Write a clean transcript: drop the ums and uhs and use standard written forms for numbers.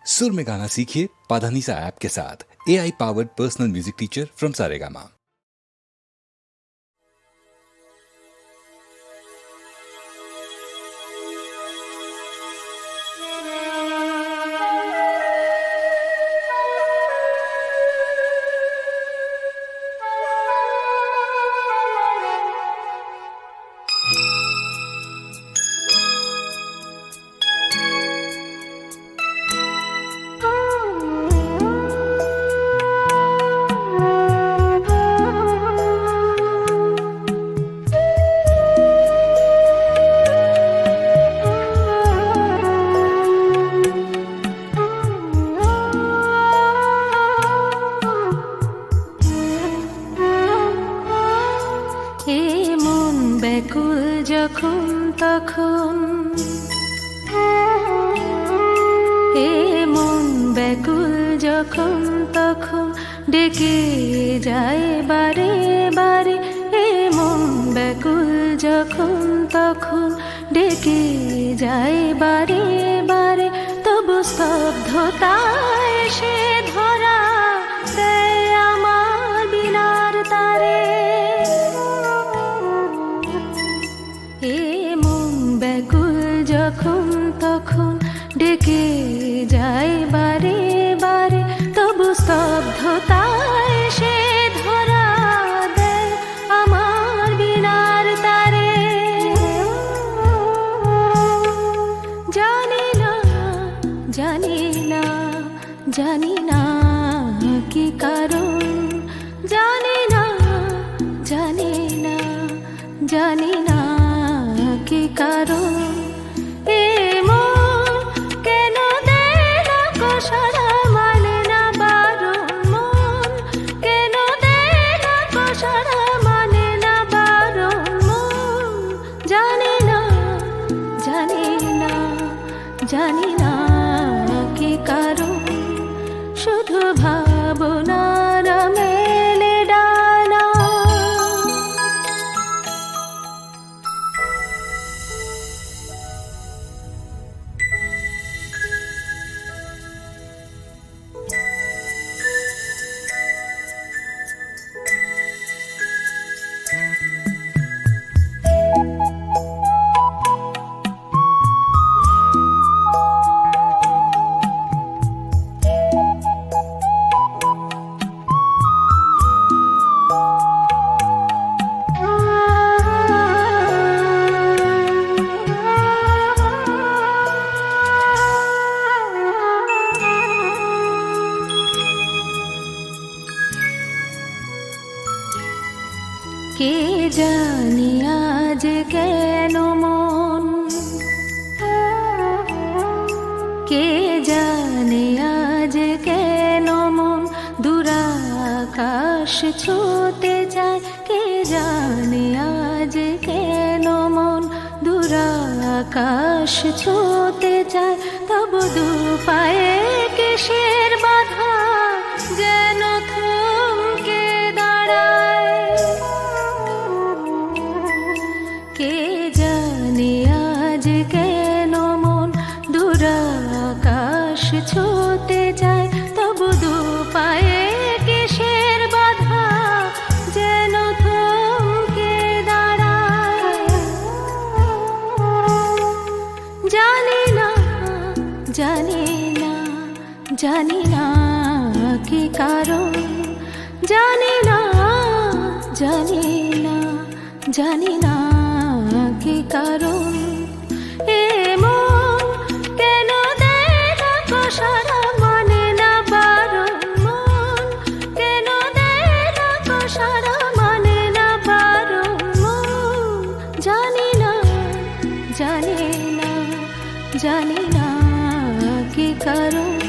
सुर में गाना सीखिए पाधानीसा ऐप के साथ। AI powered personal music teacher from Saregama. ব্যাকুল যখন তখন মন ব্যাকুল যখন তখন ডেকে যায় বারে বারে। মন ব্যাকুল যখন তখন ডেকে যায় বারে বারে। তবু স্তব্ধতায় এসে ধরা দেয় আমার বিনার তারে। ব্যাকুল যখন তখন ডেকে যায় বারে বারে। তবু স্তব্ধতায় সে ধরা দেয় আমার বিনার তারে। জানি না জানি না জানি না কি কারণ, জানি না জানি না জানি না কি কারণ। মন কেন দেয় না কষারা মানে না বারণ। মন কেন দেয় না কষারা মানে না বারণ। মন জানি না জানি না জানি না কি কারণ। শুধু ভাবনার মেলে ডানা। কে জানি আজ কেন মন, কে জানে আজ কেন মন দূরাকাশ ছুঁতে যায়। কে জানে আজ কেন মন দূরাকাশ ছুঁতে যায়। তব দু পায়ে কিসের বাধা যেন থমকে দাঁড়ায়। কে জানে আজ কেন মন দূরাকাশ ছুঁতে যায়। তবু দু পায়ে কিসের বাধা যেন থমকে দাঁড়ায়। জানি না জানি না জানি না কি কারণ। জানি না জানি না জানি না কি কারণ। মন কেন দেয় না কষারা মানে না বারণ। মন কেন দেয় না কষারা মানে না বারণ। মন জানি না জানি না জানি না কি কারণ।